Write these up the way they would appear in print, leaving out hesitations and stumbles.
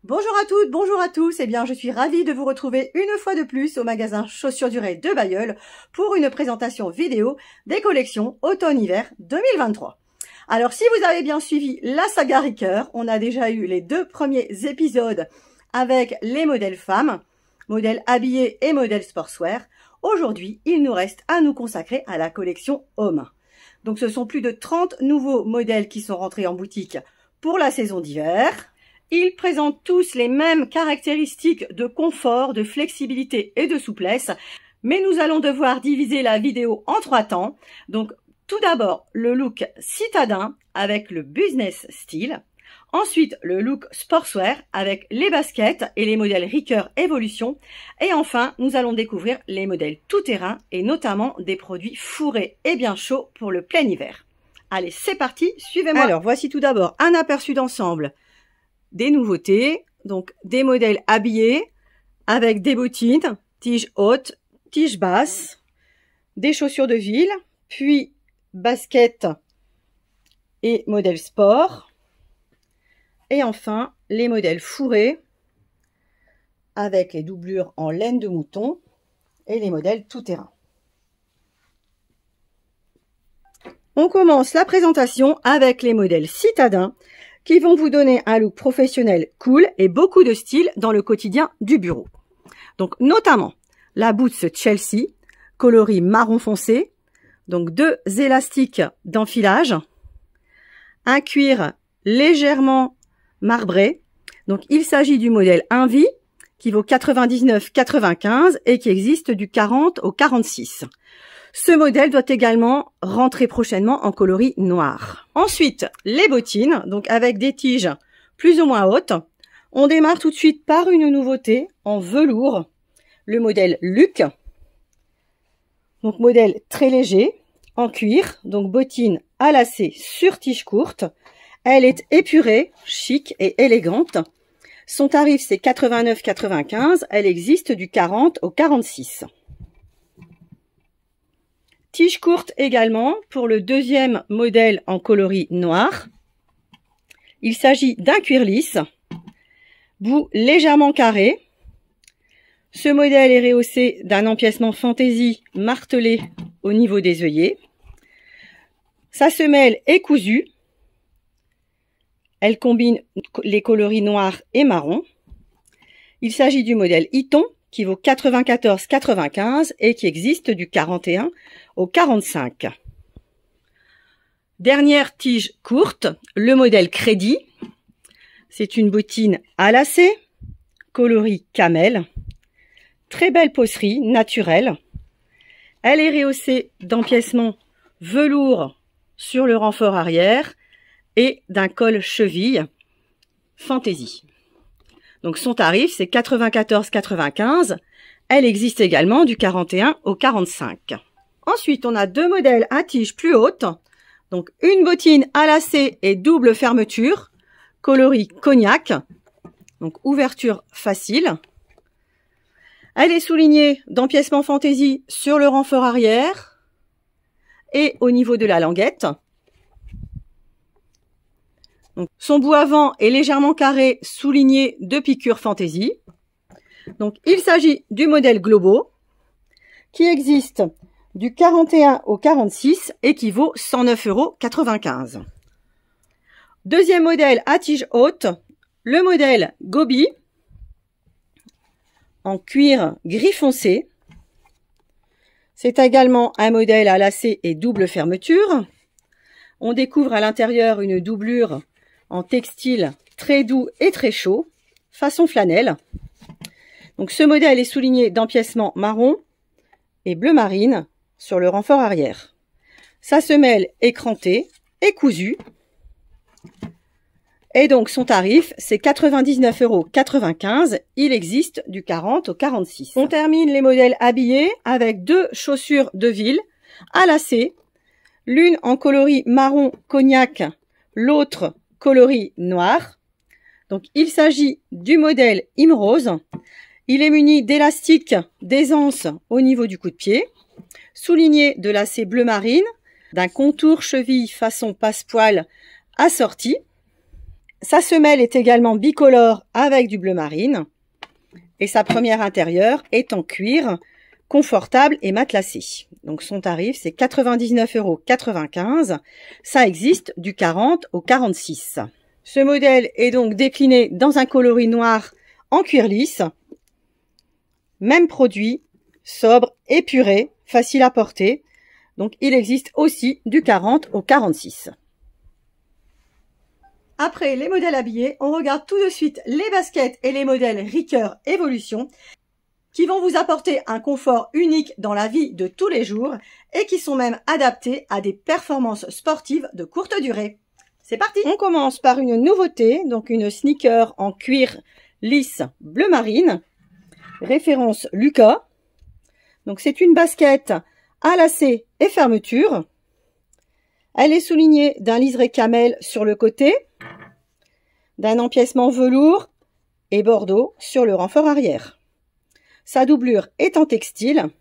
Bonjour à toutes, bonjour à tous, eh bien je suis ravie de vous retrouver une fois de plus au magasin Chaussures du Ray de Bailleul pour une présentation vidéo des collections automne-hiver 2023. Alors si vous avez bien suivi la saga Ricoeur, on a déjà eu les deux premiers épisodes avec les modèles femmes, modèles habillés et modèles sportswear. Aujourd'hui, il nous reste à nous consacrer à la collection hommes. Donc ce sont plus de 30 nouveaux modèles qui sont rentrés en boutique pour la saison d'hiver. Ils présentent tous les mêmes caractéristiques de confort, de flexibilité et de souplesse, mais nous allons devoir diviser la vidéo en 3 temps. Donc tout d'abord le look citadin avec le business style, ensuite le look sportswear avec les baskets et les modèles Ricoeur Evolution, et enfin nous allons découvrir les modèles tout-terrain et notamment des produits fourrés et bien chauds pour le plein hiver. Allez, c'est parti, suivez-moi. Alors voici tout d'abord un aperçu d'ensemble des nouveautés, donc des modèles habillés avec des bottines, tiges hautes, tiges basses, des chaussures de ville, puis baskets et modèles sport, et enfin les modèles fourrés avec les doublures en laine de mouton et les modèles tout-terrain. On commence la présentation avec les modèles citadins qui vont vous donner un look professionnel cool et beaucoup de style dans le quotidien du bureau. Donc notamment la boots Chelsea, coloris marron foncé, donc 2 élastiques d'enfilage, un cuir légèrement marbré. Donc il s'agit du modèle Invie qui vaut 99,95 et qui existe du 40 au 46. Ce modèle doit également rentrer prochainement en coloris noir. Ensuite, les bottines, donc avec des tiges plus ou moins hautes. On démarre tout de suite par une nouveauté en velours, le modèle Luc. Donc modèle très léger, en cuir, donc bottine à lacets sur tige courte. Elle est épurée, chic et élégante. Son tarif c'est 89,95. Elle existe du 40 au 46. Tige courte également pour le deuxième modèle en coloris noir. Il s'agit d'un cuir lisse, bout légèrement carré. Ce modèle est rehaussé d'un empiècement fantaisie martelé au niveau des œillets. Sa semelle est cousue. Elle combine les coloris noirs et marron. Il s'agit du modèle Iton qui vaut 94,95 et qui existe du 41 au 45. Dernière tige courte, le modèle Crédit. C'est une bottine à lacets, coloris camel. Très belle pocerie, naturelle. Elle est rehaussée d'empiècements velours sur le renfort arrière et d'un col cheville fantaisie. Donc son tarif c'est 94,95. Elle existe également du 41 au 45. Ensuite, on a 2 modèles à tige plus haute. Donc une bottine à lacets et double fermeture, coloris cognac. Donc ouverture facile. Elle est soulignée d'empiècements fantaisie sur le renfort arrière et au niveau de la languette. Donc, son bout avant est légèrement carré, souligné de piqûres fantaisie. Donc, il s'agit du modèle Globo, qui existe du 41 au 46 et qui vaut 109,95 €. Deuxième modèle à tige haute, le modèle Gobi, en cuir gris foncé. C'est également un modèle à lacets et double fermeture. On découvre à l'intérieur une doublure en textile très doux et très chaud, façon flanelle. Donc ce modèle est souligné d'empiècements marron et bleu marine sur le renfort arrière. Sa semelle est crantée et cousue. Et donc son tarif c'est 99,95 €. Il existe du 40 au 46. On termine les modèles habillés avec 2 chaussures de ville à lacets. L'une en coloris marron cognac, l'autre coloris noir. Donc il s'agit du modèle Imrose. Il est muni d'élastiques d'aisance au niveau du coup-de-pied, souligné de lacets bleu marine, d'un contour cheville façon passepoil assorti. Sa semelle est également bicolore avec du bleu marine. Et sa première intérieure est en cuir, confortable et matelassé. Donc son tarif, c'est 99,95 €. Ça existe du 40 au 46. Ce modèle est donc décliné dans un coloris noir en cuir lisse. Même produit, sobre, épuré, facile à porter. Donc il existe aussi du 40 au 46. Après les modèles habillés, on regarde tout de suite les baskets et les modèles Ricoeur Evolution qui vont vous apporter un confort unique dans la vie de tous les jours et qui sont même adaptés à des performances sportives de courte durée. C'est parti! On commence par une nouveauté, donc une sneaker en cuir lisse bleu marine, référence Lucas. Donc c'est une basket à lacets et fermeture. Elle est soulignée d'un liseré camel sur le côté, d'un empiècement velours et bordeaux sur le renfort arrière. Sa doublure est en textile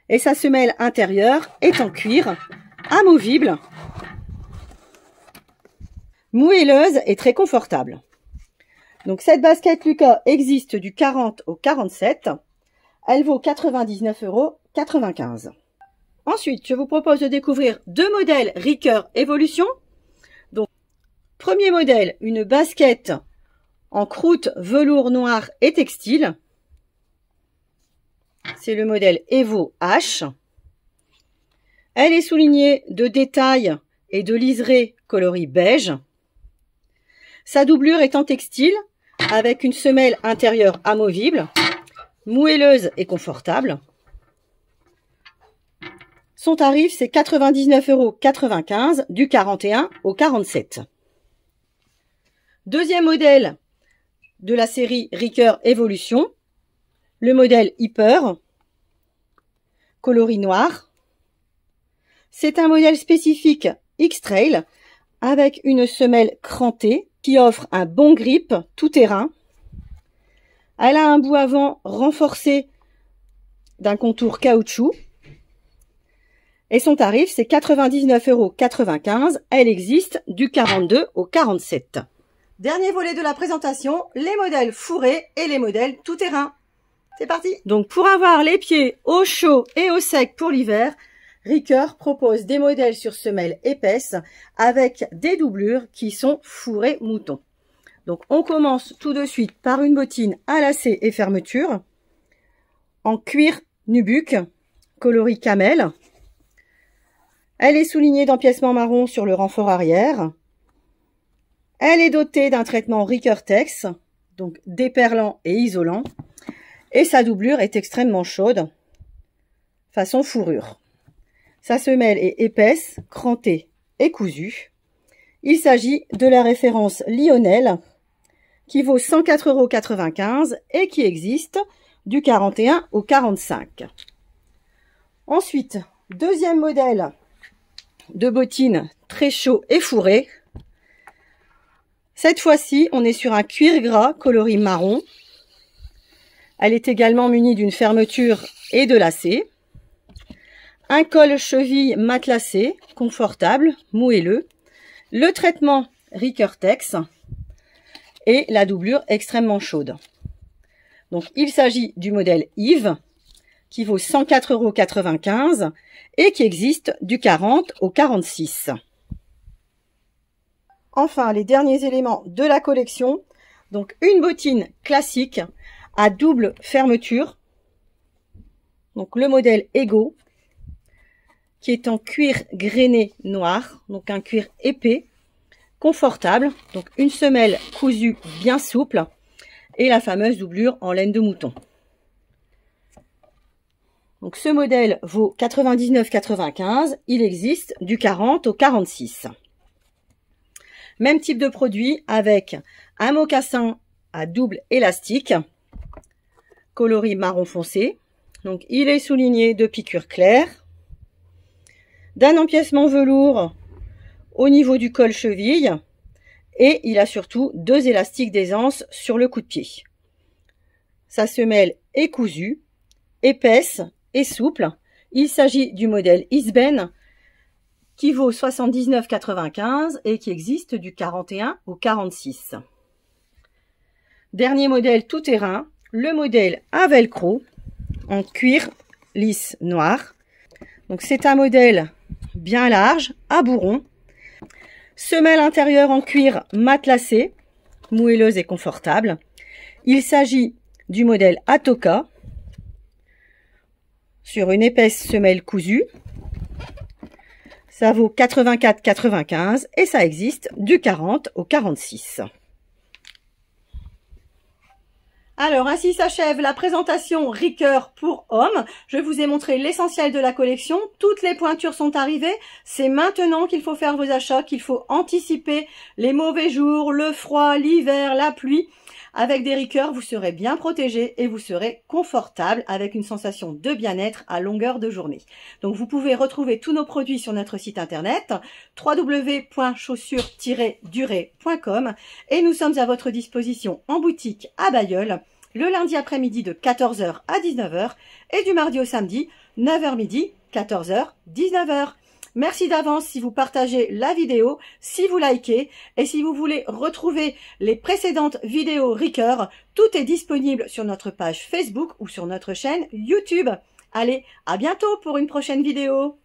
et sa semelle intérieure est en cuir amovible, moelleuse et très confortable. Donc cette basket Lucas existe du 40 au 47. Elle vaut 99,95 €. Ensuite, je vous propose de découvrir deux modèles Ricoeur Evolution. Donc, premier modèle, une basket en croûte velours noir et textile. C'est le modèle Evo H. Elle est soulignée de détails et de liserés coloris beige. Sa doublure est en textile avec une semelle intérieure amovible, moelleuse et confortable. Son tarif, c'est 99,95 € du 41 au 47. Deuxième modèle de la série Ricoeur Evolution, le modèle Hyper, coloris noir. C'est un modèle spécifique X-Trail avec une semelle crantée qui offre un bon grip tout-terrain. Elle a un bout avant renforcé d'un contour caoutchouc. Et son tarif, c'est 99,95 €. Elle existe du 42 au 47. Dernier volet de la présentation, les modèles fourrés et les modèles tout-terrain. C'est parti! Donc pour avoir les pieds au chaud et au sec pour l'hiver, Ricoeur propose des modèles sur semelle épaisse avec des doublures qui sont fourrées mouton. Donc on commence tout de suite par une bottine à lacets et fermeture en cuir nubuck, coloris camel. Elle est soulignée d'empiècement marron sur le renfort arrière. Elle est dotée d'un traitement Ricoeur Tex, donc déperlant et isolant. Et sa doublure est extrêmement chaude, façon fourrure. Sa semelle est épaisse, crantée et cousue. Il s'agit de la référence Lionel, qui vaut 104,95 € et qui existe du 41 au 45. Ensuite, deuxième modèle de bottines très chaud et fourré. Cette fois-ci, on est sur un cuir gras coloris marron. Elle est également munie d'une fermeture et de lacets. Un col cheville matelassé, confortable, moelleux. Le traitement Ricoeur Tex et la doublure extrêmement chaude. Donc il s'agit du modèle Yves qui vaut 104,95 € et qui existe du 40 au 46. Enfin, les derniers éléments de la collection. Donc une bottine classique à double fermeture. Donc le modèle Ego qui est en cuir grainé noir, donc un cuir épais, confortable, donc une semelle cousue bien souple et la fameuse doublure en laine de mouton. Donc ce modèle vaut 99,95 €, il existe du 40 au 46. Même type de produit avec un mocassin à double élastique, coloris marron foncé. Donc il est souligné de piqûres claires, d'un empiècement velours au niveau du col cheville et il a surtout deux élastiques d'aisance sur le coup-de-pied. Sa semelle est cousue, épaisse et souple. Il s'agit du modèle Isben qui vaut 79,95 et qui existe du 41 au 46. Dernier modèle tout terrain, le modèle à velcro en cuir lisse noir. Donc c'est un modèle bien large, à bourron. Semelle intérieure en cuir matelassé, moelleuse et confortable. Il s'agit du modèle Atoka sur une épaisse semelle cousue. Ça vaut 84,95 et ça existe du 40 au 46. Alors, ainsi s'achève la présentation Ricoeur pour hommes. Je vous ai montré l'essentiel de la collection. Toutes les pointures sont arrivées. C'est maintenant qu'il faut faire vos achats, qu'il faut anticiper les mauvais jours, le froid, l'hiver, la pluie. Avec des Ricoeur, vous serez bien protégé et vous serez confortable avec une sensation de bien-être à longueur de journée. Donc, vous pouvez retrouver tous nos produits sur notre site internet www.chaussures-durée.com et nous sommes à votre disposition en boutique à Bailleul le lundi après-midi de 14 h à 19 h et du mardi au samedi 9 h midi, 14 h, 19 h. Merci d'avance si vous partagez la vidéo, si vous likez et si vous voulez retrouver les précédentes vidéos Ricoeur, tout est disponible sur notre page Facebook ou sur notre chaîne YouTube. Allez, à bientôt pour une prochaine vidéo.